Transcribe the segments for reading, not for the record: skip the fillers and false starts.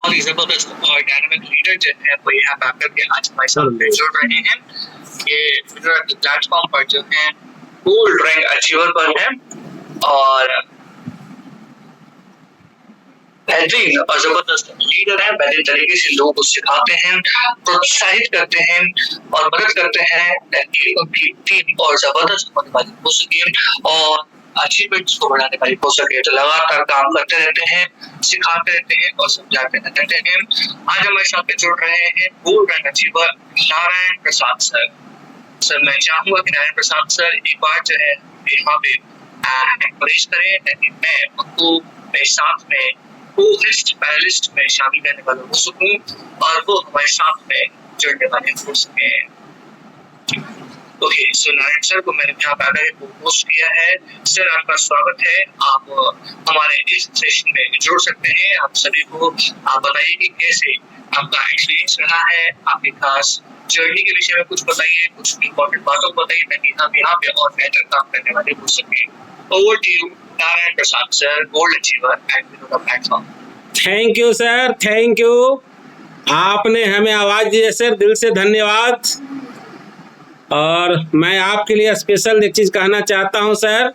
बहुत ही जबरदस्त और डायनामिक लीडर जो है वो यहाँ पे आकर के आज हमारे साथ जुड़ रहे हैं। ये प्लेटफॉर्म पर जो है गोल्ड रैंक अचीवर पर है और बेहतरीन और जबरदस्त लीडर है। बेहतरीन तरीके से लोगों को सिखाते हैं, प्रोत्साहित करते हैं और मदद करते हैं ताकि उनकी टीम और जबरदस्त होने वाली हो सके और अचीवमेंट्स को बढ़ाने वाली हो सके। तो लगातार काम करते रहते हैं, सिखाते रहते हैं और समझाते रहते हैं। आज हमारे साथ जुड़ रहे हैं gold rank achiever Narayan Prasad sir. Sir मैं चाहूंगा कि नारायण प्रसाद सर एक बार जो है यहाँ पे एनकरेज करें ताकि मैं उनको मेरे साथ में पैनलिस्ट में शामिल करने वाला हो सकूं और वो हमारे साथ में जुड़ने वाले हो सके। ओके, सो नारायण सर को मैंने यहाँ पे आकर पोस्ट किया है। सर आपका स्वागत है, आप हमारे इस सेशन में जुड़ सकते हैं। आप सभी को आप बताइए कि कैसे आपका एक्सपीरियंस रहा है, आपके खास जर्नी के विषय में कुछ बताइए, कुछ इंपॉर्टेंट बातों को बताइए ताकि हम यहाँ पे और बेहतर काम करने वाले हो सके। Over to you Narayan Prasad sir, gold achiever at Vinoda platform. Thank you sir, thank you. आपने हमें आवाज दी है सर, दिल से धन्यवाद। और मैं आपके लिए स्पेशल एक चीज कहना चाहता हूं सर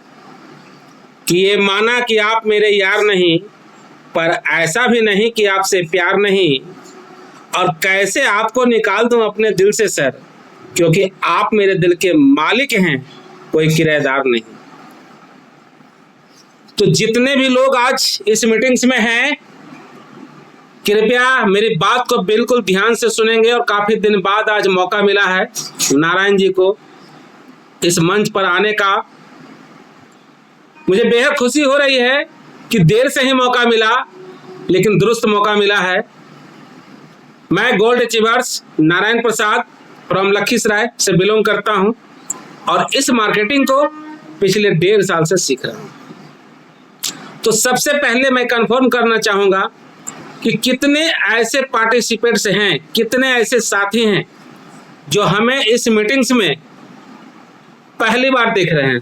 कि ये माना कि आप मेरे यार नहीं, पर ऐसा भी नहीं कि आपसे प्यार नहीं। और कैसे आपको निकाल दूं अपने दिल से सर, क्योंकि आप मेरे दिल के मालिक हैं, कोई किराएदार नहीं। तो जितने भी लोग आज इस मीटिंग्स में हैं, कृपया मेरी बात को बिल्कुल ध्यान से सुनेंगे। और काफी दिन बाद आज मौका मिला है नारायण जी को इस मंच पर आने का। मुझे बेहद खुशी हो रही है कि देर से ही मौका मिला, लेकिन दुरुस्त मौका मिला है। मैं gold achievers Narayan Prasad from Lakhisarai से बिलोंग करता हूं और इस मार्केटिंग को पिछले 1.5 साल से सीख रहा हूं। तो सबसे पहले मैं कंफर्म करना चाहूंगा कि कितने ऐसे पार्टिसिपेंट्स हैं, कितने ऐसे साथी हैं जो हमें इस मीटिंग्स में पहली बार देख रहे हैं।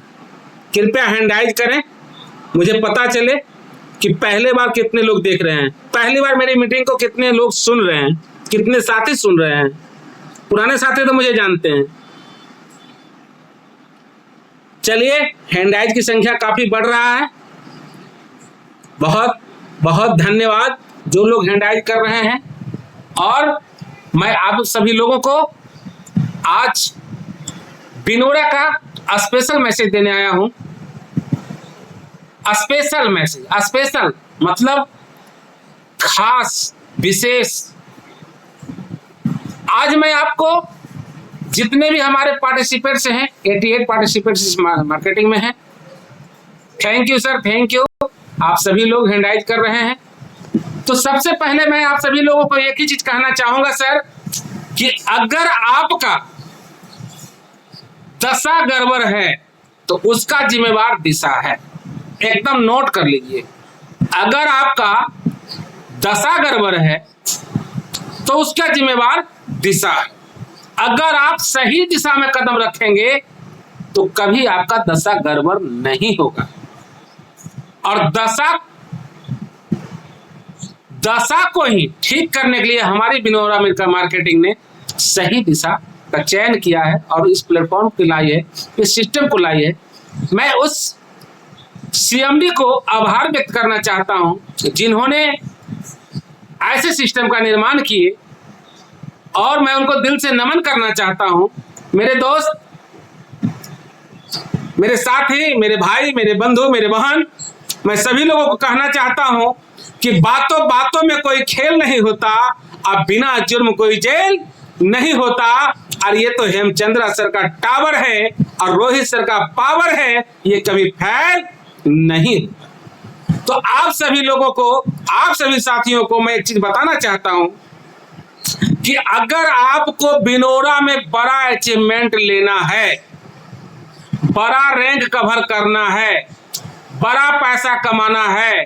कृपया हैंड राइज करें, मुझे पता चले कि पहले बार कितने लोग देख रहे हैं। पहली बार मेरी मीटिंग को कितने लोग सुन रहे हैं, कितने साथी सुन रहे हैं। पुराने साथी तो मुझे जानते हैं। चलिए, हैंड राइज की संख्या काफी बढ़ रहा है। बहुत बहुत धन्यवाद जो लोग हैंड राइज कर रहे हैं। और मैं आप सभी लोगों को आज बिनोरा का स्पेशल मैसेज देने आया हूं। स्पेशल मैसेज, स्पेशल मतलब खास, विशेष। आज मैं आपको जितने भी हमारे पार्टिसिपेंट्स हैं, 88 पार्टिसिपेंट्स मार्केटिंग में हैं। Thank you sir, thank you. आप सभी लोग हैंड राइज कर रहे हैं। तो सबसे पहले मैं आप सभी लोगों को एक ही चीज कहना चाहूंगा सर कि अगर आपका दशा गड़बड़ है तो उसका जिम्मेवार दिशा है। एकदम नोट कर लीजिए, अगर आपका दशा गड़बड़ है तो उसका जिम्मेवार दिशा है। अगर आप सही दिशा में कदम रखेंगे तो कभी आपका दशा गड़बड़ नहीं होगा। और दशा को ही ठीक करने के लिए हमारी बिनोरा मार्केटिंग ने सही दिशा का चयन किया है और इस प्लेटफॉर्म को लाई है, इस सिस्टम को लाई है। मैं उस सीएमडी को आभार व्यक्त करना चाहता हूं जिन्होंने ऐसे सिस्टम का निर्माण किए, और मैं उनको दिल से नमन करना चाहता हूं। मेरे दोस्त, मेरे साथी, मेरे भाई, मेरे बंधु, मेरे बहन, मैं सभी लोगों को कहना चाहता हूं कि बातों बातों में कोई खेल नहीं होता, अब बिना जुर्म कोई जेल नहीं होता। और ये तो हेमचंद्रा सर का टावर है और रोहित सर का पावर है, ये कभी फैल नहीं। तो आप सभी लोगों को, आप सभी साथियों को मैं एक चीज बताना चाहता हूं कि अगर आपको बिनोरा में बड़ा अचीवमेंट लेना है, बड़ा रैंक कवर करना है, बड़ा पैसा कमाना है,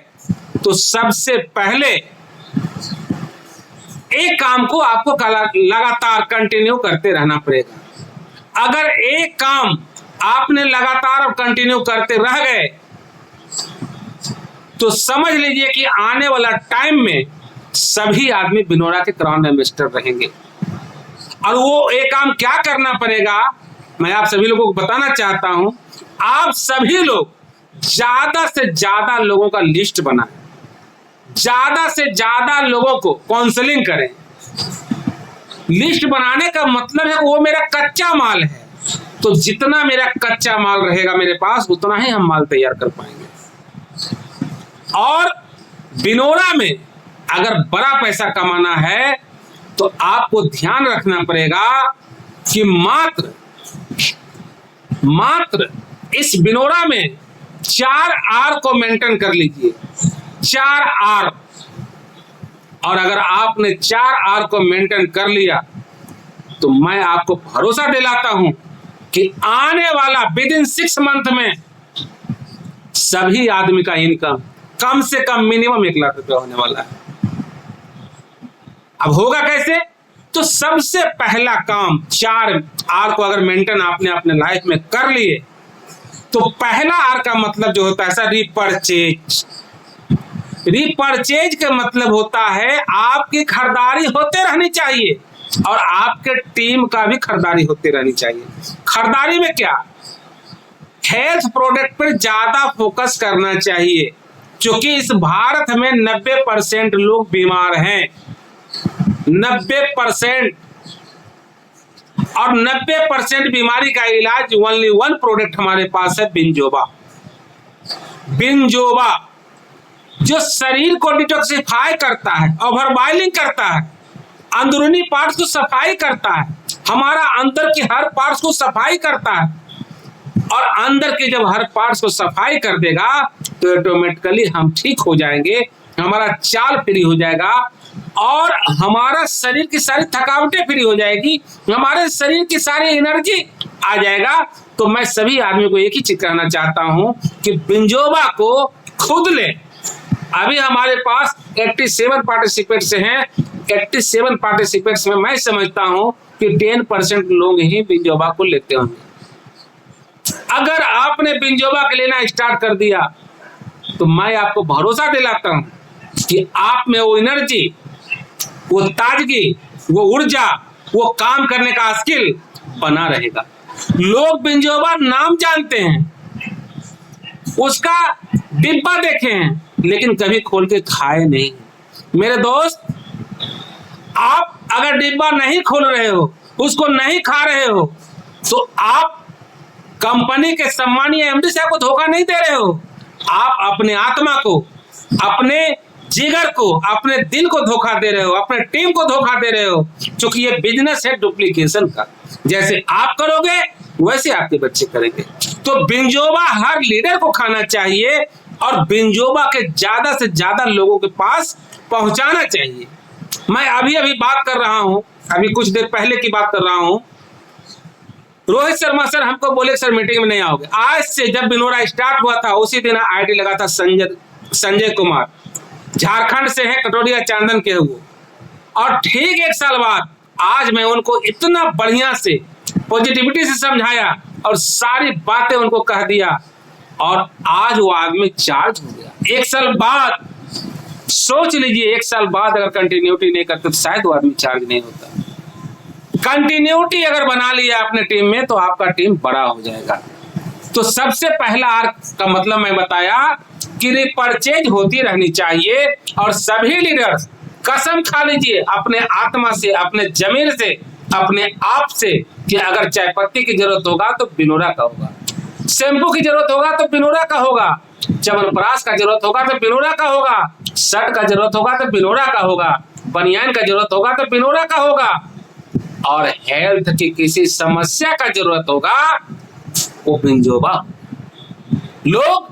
तो सबसे पहले एक काम को आपको लगातार कंटिन्यू करते रहना पड़ेगा। अगर एक काम आपने लगातार और कंटिन्यू करते रह गए तो समझ लीजिए कि आने वाला टाइम में सभी आदमी बिनोरा के क्राउन एम्बेसडर रहेंगे। और वो एक काम क्या करना पड़ेगा, मैं आप सभी लोगों को बताना चाहता हूं। आप सभी लोग ज्यादा से ज्यादा लोगों का लिस्ट बनाएं, ज्यादा से ज्यादा लोगों को काउंसलिंग करें। लिस्ट बनाने का मतलब है कि वो मेरा कच्चा माल है, तो जितना मेरा कच्चा माल रहेगा मेरे पास उतना ही हम माल तैयार कर पाएंगे। और बिनोरा में अगर बड़ा पैसा कमाना है तो आपको ध्यान रखना पड़ेगा कि मात्र इस बिनोरा में 4 R को मेंटेन कर लीजिए, 4 R। और अगर आपने 4 R को मेंटेन कर लिया तो मैं आपको भरोसा दिलाता हूं कि आने वाला विदिन 6 मंथ में सभी आदमी का इनकम कम से कम मिनिमम 1 लाख रुपया होने वाला है। अब होगा कैसे? तो सबसे पहला काम 4 R को अगर मेंटेन आपने अपने लाइफ में कर लिए तो पहला R का मतलब जो होता है रिपर्चेज। रिपर्चेज का मतलब होता है आपकी खरीदारी होते रहनी चाहिए और आपके टीम का भी खरीदारी होते रहनी चाहिए। खरीदारी में क्या, हेल्थ प्रोडक्ट पर ज्यादा फोकस करना चाहिए, क्योंकि इस भारत में 90% लोग बीमार हैं, 90%। और 90% बीमारी का इलाज ओनली 1 प्रोडक्ट हमारे पास है, बिंजोबा। बिंजोबा जो शरीर को डिटॉक्सिफाई करता है, ओवरबॉइलिंग करता है, अंदरूनी पार्ट्स को सफाई करता है, हमारा अंदर की हर पार्ट्स को सफाई करता है। और अंदर के जब हर पार्ट्स को सफाई कर देगा तो ऑटोमेटिकली हम ठीक हो जाएंगे, हमारा चाल फ्री हो जाएगा और हमारा शरीर की सारी थकावटें फ्री हो जाएगी, हमारे शरीर की सारी एनर्जी आ जाएगा। तो मैं सभी आदमियों को एक ही चीज कहना चाहता हूं कि बिंजोबा को खुद ले। अभी हमारे पास 87 पार्टिसिपेंट्स हैं। 87 पार्टिसिपेंट्स में मैं समझता हूं कि 10% लोग ही बिंजोबा को लेते होंगे। अगर आपने बिंजोबा के लेना स्टार्ट कर दिया तो मैं आपको भरोसा दिलाता हूं कि आप में वो एनर्जी, वो ताजगी, वो ऊर्जा, वो काम करने का स्किल बना रहेगा। लोग बिंजोबा नाम जानते हैं, उसका डिब्बा देखे हैं, लेकिन कभी खोल के खाए नहीं। मेरे दोस्त, आप अगर डिब्बा नहीं खोल रहे हो, उसको नहीं खा रहे हो, तो आप कंपनी के सम्मानीय एमडी साहब को धोखा नहीं दे रहे हो, आप अपने आत्मा को, अपने जिगर को, अपने दिल को धोखा दे रहे हो, अपने टीम को धोखा दे रहे हो। क्योंकि ये बिजनेस है डुप्लीकेशन का, जैसे आप करोगे वैसे आपके बच्चे करेंगे। तो बिंजोबा हर लीडर को खाना चाहिए और बिंजोबा के ज्यादा से ज्यादा लोगों के पास पहुंचाना चाहिए। मैं अभी बात कर रहा हूं, अभी कुछ देर पहले की बात कर रहा हूं। रोहित शर्मा सर हमको बोले सर मीटिंग में नहीं आओगे। आज से जब बिनोरा स्टार्ट हुआ था उसी दिन आईडी लगा था संजय कुमार, झारखंड से है, कटोरिया चांदन के हुए। और ठीक 1 साल बाद आज मैं उनको इतना बढ़िया से पॉजिटिविटी से समझाया और सारी बातें उनको कह दिया और आज वो आदमी चार्ज हो गया। 1 साल बाद सोच लीजिए, 1 साल बाद अगर कंटिन्यूटी नहीं करते तो शायद वो आदमी चार्ज नहीं होता। कंटिन्यूटी अगर बना लिया अपने टीम में तो आपका टीम बड़ा हो जाएगा। तो सबसे पहला R का मतलब मैं बताया कि रिपर्चेज होती रहनी चाहिए। और सभी लीडर्स कसम खा लीजिए अपने आत्मा से, अपने जमीन से, अपने आप से कि अगर चाय पत्ती की जरूरत होगा तो बिनोरा का होगा, शैम्पू की जरूरत होगा तो बिनोरा का होगा, च्यवनप्राश का जरूरत होगा तो बिनोरा का होगा, शर्ट का जरूरत होगा तो बिनोरा का होगा, बनियान का जरूरत होगा तो बिनोरा का होगा, और हेल्थ की किसी समस्या का जरूरत होगा वो बिंजोबा। लोग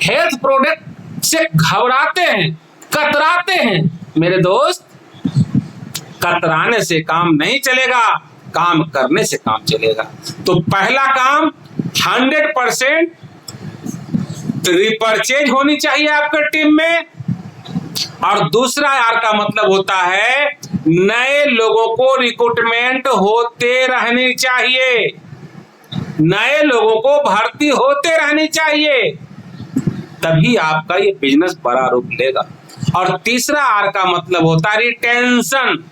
हेल्थ प्रोडक्ट से घबराते हैं, कतराते हैं। मेरे दोस्त, कतराने से काम नहीं चलेगा, काम करने से काम चलेगा। तो पहला काम 100% रिपर्चेज होनी चाहिए आपके टीम में। और दूसरा R का मतलब होता है नए लोगों को रिक्रूटमेंट होते रहनी चाहिए, नए लोगों को भर्ती होते रहनी चाहिए, तभी आपका ये बिजनेस बड़ा रूप लेगा। और तीसरा आर का मतलब होता है रिटेंशन,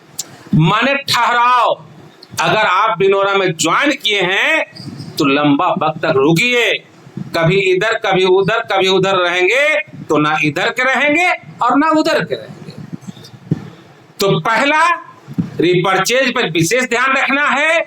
माने ठहराव। अगर आप बिनोरा में ज्वाइन किए हैं तो लंबा वक्त तक रुकिए, कभी इधर कभी उधर कभी उधर रहेंगे तो ना इधर के रहेंगे और ना उधर के रहेंगे। तो पहला, रिपर्चेज पर विशेष ध्यान रखना है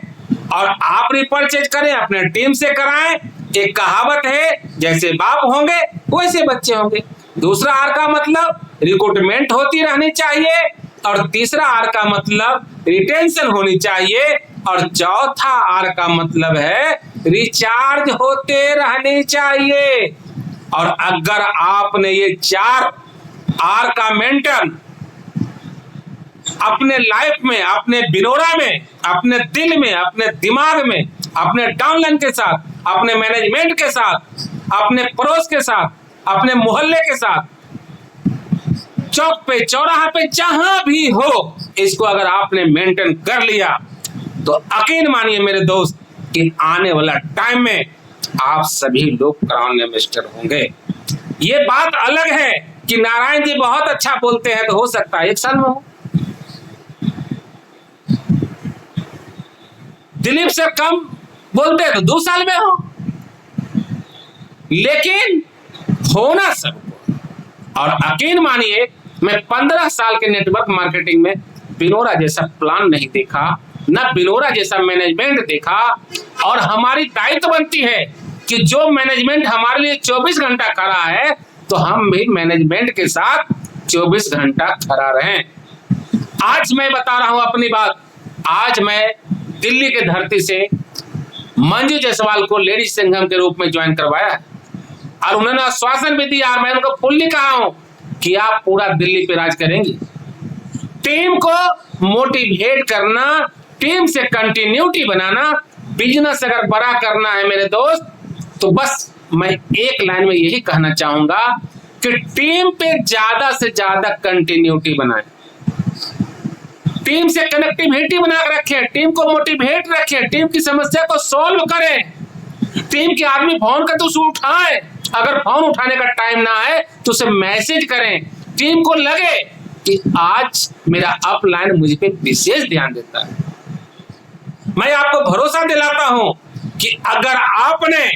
और आप रिपर्चेज करें, अपने टीम से कराएं। एक कहावत है, जैसे बाप होंगे वैसे बच्चे होंगे। दूसरा आर का मतलब रिक्रूटमेंट होती रहनी चाहिए और तीसरा आर का मतलब रिटेंशन होनी चाहिए और चौथा आर का मतलब है रिचार्ज होते रहने चाहिए। और अगर आपने ये 4 आर का मेंटेन अपने लाइफ में, अपने बिनोरा में, अपने दिल में, अपने दिमाग में, अपने डाउनलाइन के साथ, अपने मैनेजमेंट के साथ, अपने पड़ोस के साथ, अपने मोहल्ले के साथ, चौक पे चौराहा पे जहां भी हो, इसको अगर आपने मेंटेन कर लिया तो यकीन मानिए मेरे दोस्त कि आने वाला टाइम में आप सभी लोग क्राउन मिनिस्टर होंगे। ये बात अलग है कि नारायण जी बहुत अच्छा बोलते हैं, तो हो सकता है 1 साल में हो, दिलीप से कम बोलते हैं तो 2 साल में हो, लेकिन होना सबको। और यकीन मानिए मैं 15 साल के नेटवर्क मार्केटिंग में बिनोरा जैसा प्लान नहीं देखा, ना बिनोरा जैसा मैनेजमेंट देखा। और हमारी दायित्व बनती है कि जो मैनेजमेंट हमारे लिए 24 घंटा खड़ा है तो हम भी मैनेजमेंट के साथ 24 घंटा खड़ा रहें। आज मैं बता रहा हूं अपनी बात। आज मैं दिल्ली के धरती से मंजू जायसवाल को लेडीज संगम के रूप में ज्वाइन करवाया है और उन्होंने आश्वासन भी दिया और मैं उनको फुल्ली कहा हूं कि आप पूरा दिल्ली पे राज करेंगी। टीम को मोटिवेट करना, टीम से कंटिन्यूटी बनाना, बिजनेस अगर बड़ा करना है मेरे दोस्त, तो बस मैं एक लाइन में यही कहना चाहूंगा कि टीम पे ज्यादा से ज्यादा कंटिन्यूटी बनाएं, टीम से कनेक्टिविटी बना के रखें, टीम को मोटिवेट रखें, टीम की समस्या को सॉल्व करें। टीम के आदमी फोन कर तो उसे उठाए, अगर फोन उठाने का टाइम ना है तो उसे मैसेज करें। टीम को लगे कि आज मेरा अपलाइन मुझ पे विशेष ध्यान देता है। मैं आपको भरोसा दिलाता हूं कि अगर आपने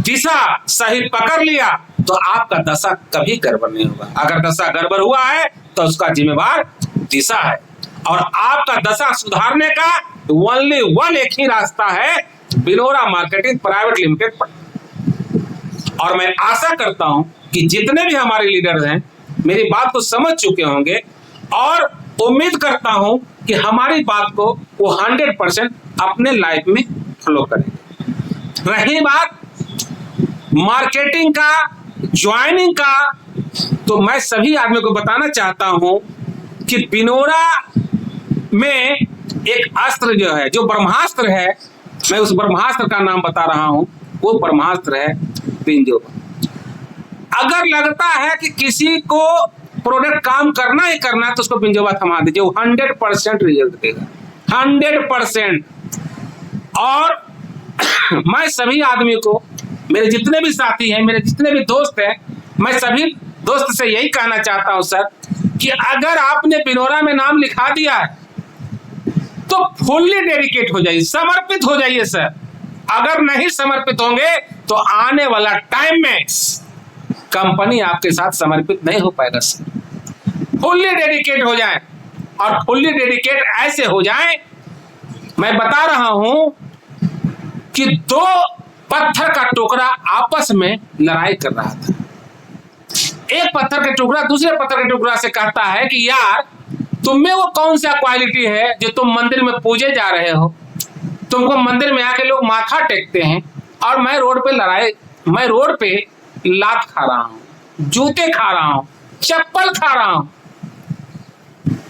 दिशा सही पकड़ लिया तो आपका दशा कभी गड़बड़ नहीं होगा। अगर दशा गड़बड़ हुआ है तो उसका जिम्मेवार दिशा है। और आपका दशा सुधारने का ओनली वन एक ही रास्ता है, बिनोरा मार्केटिंग प्राइवेट लिमिटेड पर। और मैं आशा करता हूं कि जितने भी हमारे लीडर्स हैं मेरी बात को समझ चुके होंगे और उम्मीद करता हूं कि हमारी बात को वो 100% अपने लाइफ में फॉलो करेंगे। रही बात मार्केटिंग का, ज्वाइनिंग का, तो मैं सभी आदमियों को बताना चाहता हूं कि बिनोरा में एक अस्त्र जो है, जो ब्रह्मास्त्र है, मैं उस ब्रह्मास्त्र का नाम बता रहा हूं, वो ब्रह्मास्त्र है बिंजोबा। अगर लगता है कि किसी को प्रोडक्ट काम करना ही करना है तो उसको बिंजोबा थमा दीजिए, वो 100% रिजल्ट देगा, 100%। और मैं सभी आदमी को, मेरे जितने भी साथी हैं, मेरे जितने भी दोस्त हैं, मैं सभी दोस्त से यही कहना चाहता हूं सर कि अगर आपने बिनोरा में नाम लिखा दिया है तो फुल्ली डेडिकेट हो जाइए, समर्पित हो जाइए सर। अगर नहीं समर्पित होंगे तो आने वाला टाइम में कंपनी आपके साथ समर्पित नहीं हो पाएगा सर। फुल्ली डेडिकेट हो जाए और फुल्ली डेडिकेट ऐसे हो जाए, मैं बता रहा हूं कि 2 पत्थर का टुकड़ा आपस में लड़ाई कर रहा था। एक पत्थर का टुकड़ा दूसरे पत्थर के टुकड़ा से कहता है कि यार तुम में वो कौन सा क्वालिटी है जो तुम मंदिर में पूजे जा रहे हो, तुमको मंदिर में आके लोग माथा टेकते हैं और मैं रोड पे लात खा रहा हूं, जूते खा रहा हूं, चप्पल खा रहा हूं।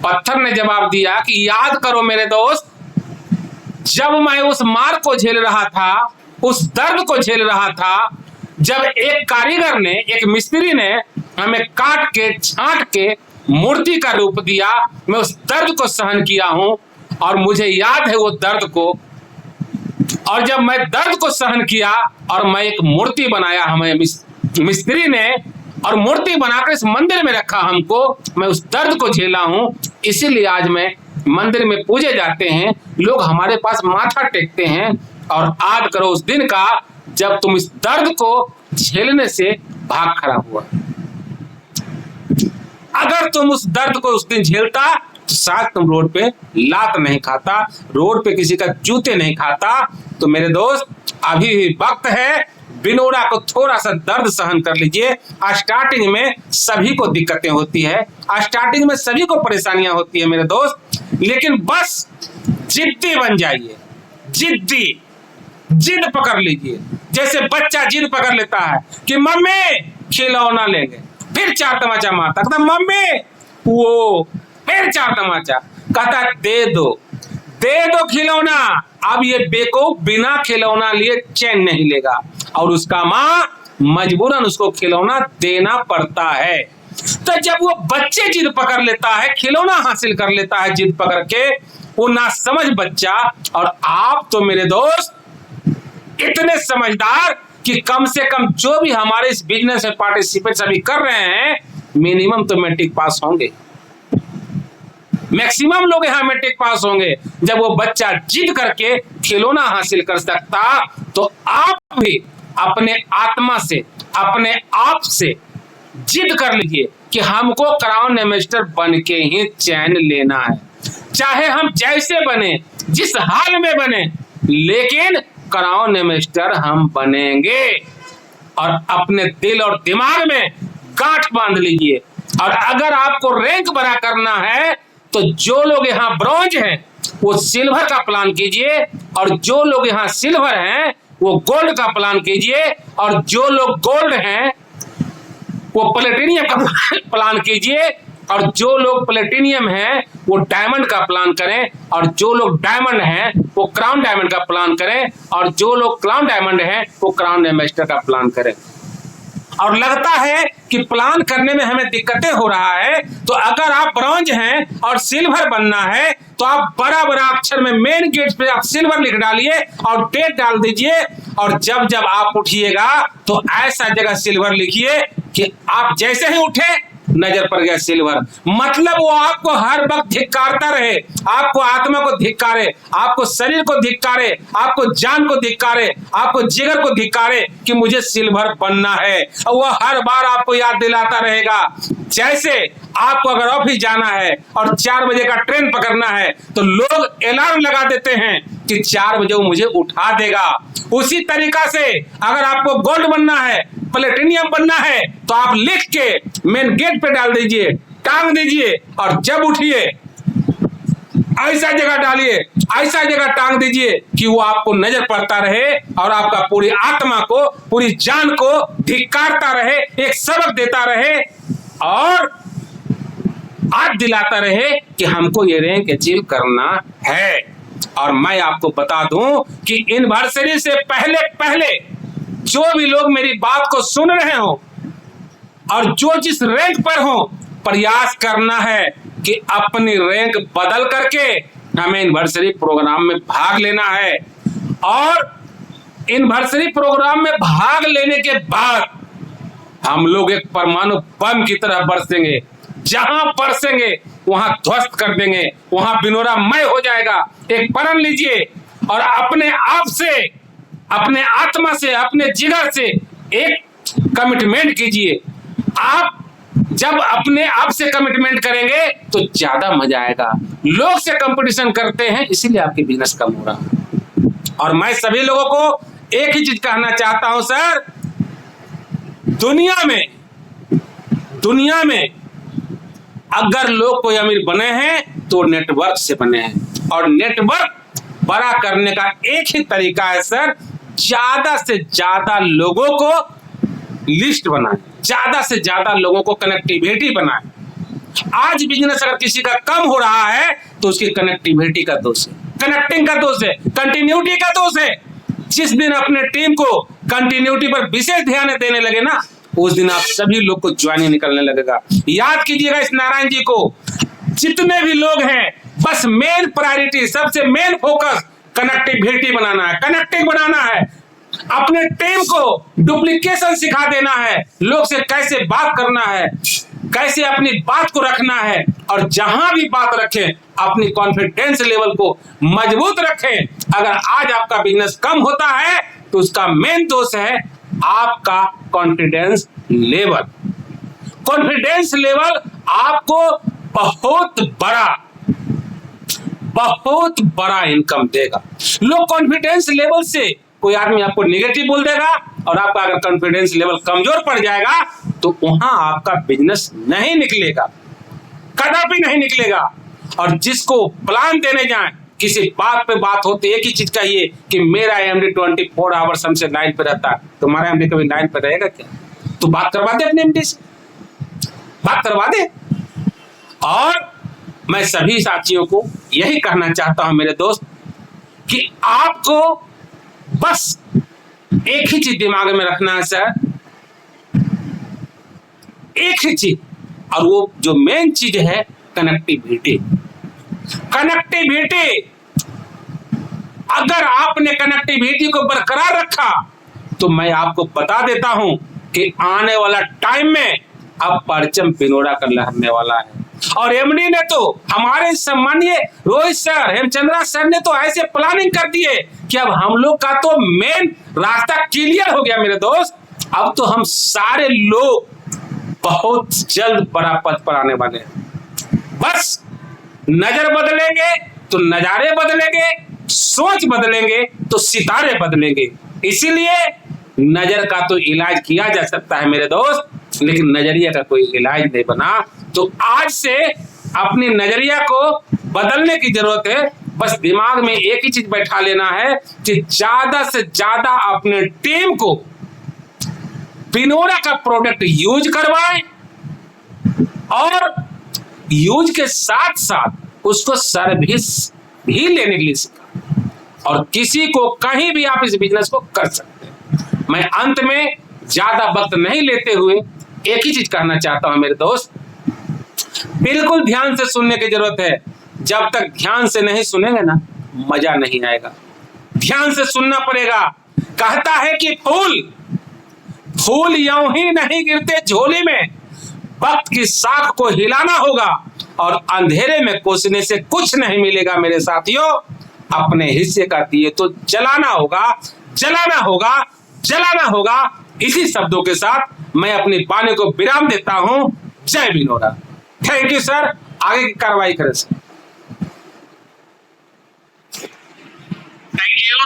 पत्थर ने जवाब दिया कि याद करो मेरे दोस्त, जब मैं उस मार को झेल रहा था, उस दर्द को झेल रहा था, जब एक कारीगर ने, एक मिस्त्री ने हमें काट के छांट के मूर्ति का रूप दिया, मैं उस दर्द को सहन किया हूं और मुझे याद है वो दर्द को। और जब मैं दर्द को सहन किया और मैं एक मूर्ति बनाया हमें मिस्त्री ने, और मूर्ति बनाकर इस मंदिर में रखा हमको, मैं उस दर्द को झेला हूं, इसीलिए आज मैं मंदिर में पूजे जाते हैं, लोग हमारे पास माथा टेकते हैं। और याद करो उस दिन का जब तुम इस दर्द को झेलने से भाग खड़ा हुआ। अगर तुम उस दर्द को उस दिन झेलता तो शायद तुम रोड पे लात नहीं खाता, रोड पे किसी का जूते नहीं खाता। तो मेरे दोस्त अभी भी वक्त है, बिनोड़ा को थोड़ा सा दर्द सहन कर लीजिए। स्टार्टिंग में सभी को दिक्कतें होती है, स्टार्टिंग में सभी को परेशानियां होती है मेरे दोस्त, लेकिन बस जिद्दी बन जाइए, जिद्दी, जिद पकड़ लीजिए। जैसे बच्चा जिद पकड़ लेता है कि मम्मी खिलौना लेंगे, फिर चार तमाचा मारता, कहता मम्मी वो, फिर चार तमाचा, कहता दे दो खिलौना। अब ये बेवकूफ बिना खिलौना लिए चैन नहीं लेगा और उसका माँ मजबूरन उसको खिलौना देना पड़ता है। तो जब वो बच्चे जिद पकड़ लेता है, खिलौना हासिल कर लेता है जिद पकड़ के, वो ना समझ बच्चा। और आप तो मेरे दोस्त इतने समझदार कि कम से कम जो भी हमारे इस बिजनेस में पार्टिसिपेट सभी कर रहे हैं, मिनिमम तो मैट्रिक पास होंगे, मैक्सिमम लोग यहाँ मैट्रिक पास होंगे। जब वो बच्चा जिद करके खिलौना हासिल कर सकता, तो आप भी अपने आत्मा से, अपने आप से जिद कर लीजिए कि हमको क्राउन एम्बेसडर बन के ही चैन लेना है। चाहे हम जैसे बने, जिस हाल में बने, लेकिन क्राउन एम्बेसडर हम बनेंगे। और अपने दिल और दिमाग में गांठ बांध लीजिए। और अगर आपको रैंक बड़ा करना है तो जो लोग यहाँ ब्रॉन्ज हैं वो सिल्वर का प्लान कीजिए, और जो लोग यहाँ सिल्वर हैं वो गोल्ड का प्लान कीजिए, और जो लोग गोल्ड हैं वो प्लेटिनियम का प्लान कीजिए, और जो लोग प्लेटिनियम हैं वो डायमंड का प्लान करें, और जो लोग डायमंड हैं वो क्राउन डायमंड का प्लान करें, और जो लोग क्राउन डायमंड हैं वो क्राउन एम्बेसडर का प्लान करें। और लगता है कि प्लान करने में हमें दिक्कतें हो रहा है, तो अगर आप ब्रॉन्ज हैं और सिल्वर बनना है तो आप बड़ा बड़ा अक्षर में मेन गेट पे आप सिल्वर लिख डालिए और डेट डाल दीजिए, और जब जब आप उठिएगा तो ऐसा जगह सिल्वर लिखिए कि आप जैसे ही उठे नजर पड़ गया सिल्वर। मतलब वो आपको हर वक्त धिक्कारता रहे, आपको आत्मा को धिक्कारे, आपको शरीर को धिक्कारे, आपको जान को धिक्कारे, आपको जिगर को धिक्कारे कि मुझे सिल्वर बनना है। और वो हर बार आपको याद दिलाता रहेगा। जैसे आपको अगर ऑफिस जाना है और 4 बजे का ट्रेन पकड़ना है तो लोग अलार्म लगा देते हैं कि 4 बजे वो मुझे उठा देगा। उसी तरीका से अगर आपको गोल्ड बनना है, प्लेटिनियम बनना है, तो आप लिख के मेन गेट पे डाल दीजिए, टांग दीजिए, और जब उठिए ऐसा जगह डालिए, ऐसा जगह टांग दीजिए कि वो आपको नजर पड़ता रहे और आपका पूरी आत्मा को, पूरी जान को धिक्कारता रहे, एक सबक देता रहे और आज दिलाता रहे कि हमको ये रैंक अचीव करना है। और मैं आपको बता दूं कि एनिवर्सरी से पहले पहले जो भी लोग मेरी बात को सुन रहे हो और जो जिस रैंक पर हो, प्रयास करना है कि अपनी रैंक बदल करके हमें एनिवर्सरी प्रोग्राम में भाग लेना है। और एनिवर्सरी प्रोग्राम में भाग लेने के बाद हम लोग एक परमाणु बम की तरह बरसेंगे, जहां बरसेंगे वहां ध्वस्त कर देंगे, वहां बिनोरा मय हो जाएगा। एक प्रण लीजिए और अपने आप से, अपने आत्मा से, अपने जिगर से एक कमिटमेंट कीजिए। आप जब अपने आप से कमिटमेंट करेंगे तो ज्यादा मजा आएगा। लोग से कंपटीशन करते हैं इसीलिए आपकी बिजनेस कम हो रहा है। और मैं सभी लोगों को एक ही चीज कहना चाहता हूं, सर, दुनिया में अगर लोग कोई अमीर बने हैं तो नेटवर्क से बने हैं। और नेटवर्क बड़ा करने का एक ही तरीका है सर, ज्यादा से ज्यादा लोगों को लिस्ट बनाएं, ज्यादा से ज्यादा लोगों को कनेक्टिविटी बनाएं। आज बिजनेस अगर किसी का कम हो रहा है तो उसकी कनेक्टिविटी का दोष है, कनेक्टिंग का दोष है, कंटिन्यूटी का दोष है। जिस दिन अपने टीम को कंटिन्यूटी पर विशेष ध्यान देने लगे ना, उस दिन आप सभी लोग को ज्वाइनिंग निकलने लगेगा। याद कीजिएगा इस नारायण जी को, जितने भी लोग हैं बस मेन प्रायोरिटी, सबसे मेन फोकस कनेक्टिविटी बनाना है, कनेक्टिंग बनाना है। अपने टीम को डुप्लीकेशन सिखा देना है, लोग से कैसे बात करना है, कैसे अपनी बात को रखना है, और जहां भी बात रखें अपनी कॉन्फिडेंस लेवल को मजबूत रखें। अगर आज आपका बिजनेस कम होता है तो उसका मेन दोष है आपका कॉन्फिडेंस लेवल। कॉन्फिडेंस लेवल आपको बहुत बड़ा इनकम देगा। लो कॉन्फिडेंस लेवल से कोई आदमी आपको नेगेटिव बोल देगा, और आपका अगर कॉन्फिडेंस लेवल कमजोर पड़ जाएगा तो वहां आपका बिजनेस नहीं निकलेगा, कदापि नहीं निकलेगा। और जिसको प्लान देने जाए, किसी बात पे बात होती है, एक ही चीज कहिए कि मेरा एमडी 24 आवर्स हमसे लाइन पे रहता है। तुम्हारा एमडी कभी लाइन पे रहेगा क्या? तो बात करवा दे अपने एमडी से, बात करवा दे। और मैं सभी साथियों को यही कहना चाहता हूं मेरे दोस्त, कि आपको बस एक ही चीज दिमाग में रखना है सर, एक ही चीज, और वो जो मेन चीज है कनेक्टिविटी। कनेक्टिविटी, अगर आपने कनेक्टिविटी को बरकरार रखा तो मैं आपको बता देता हूं कि आने वाला टाइम में अब परचम पिनोड़ा कर लहरने वाला है। और एमडी ने तो, हमारे सम्मानीय रोहित सर, हेमचंद्रा सर ने तो ऐसे प्लानिंग कर दिए कि अब हम लोग का तो मेन रास्ता क्लियर हो गया मेरे दोस्त। अब तो हम सारे लोग बहुत जल्द बड़ा पद पर आने वाले हैं। बस नजर बदलेंगे तो नजारे बदलेंगे, सोच बदलेंगे तो सितारे बदलेंगे। इसीलिए नजर का तो इलाज किया जा सकता है मेरे दोस्त, लेकिन नजरिया का कोई इलाज नहीं बना। तो आज से अपनी नजरिया को बदलने की जरूरत है। बस दिमाग में एक ही चीज बैठा लेना है कि ज्यादा से ज्यादा अपने टीम को पिनोरा का प्रोडक्ट यूज करवाएं, और यूज के साथ साथ उसको सर्विस भी लेने के लिए सिखाएं। और किसी को कहीं भी आप इस बिजनेस को कर सकते हैं। मैं अंत में ज्यादा वक्त नहीं लेते हुए एक ही चीज कहना चाहता हूं मेरे दोस्त, बिल्कुल ध्यान से सुनने की जरूरत है। जब तक ध्यान से नहीं सुनेंगे ना, मजा नहीं आएगा। ध्यान से सुनना पड़ेगा। कहता है कि फूल यूं ही नहीं गिरते झोली में, वक्त की साख को हिलाना होगा, और अंधेरे में कोसने से कुछ नहीं मिलेगा मेरे साथियों। अपने हिस्से का दिए तो जलाना होगा, जलाना होगा, जलाना होगा। इसी शब्दों के साथ मैं अपनी वाणी को विराम देता हूं। जय बिनोरा। Thank you sir. आगे की कार्रवाई करें सर। Thank you.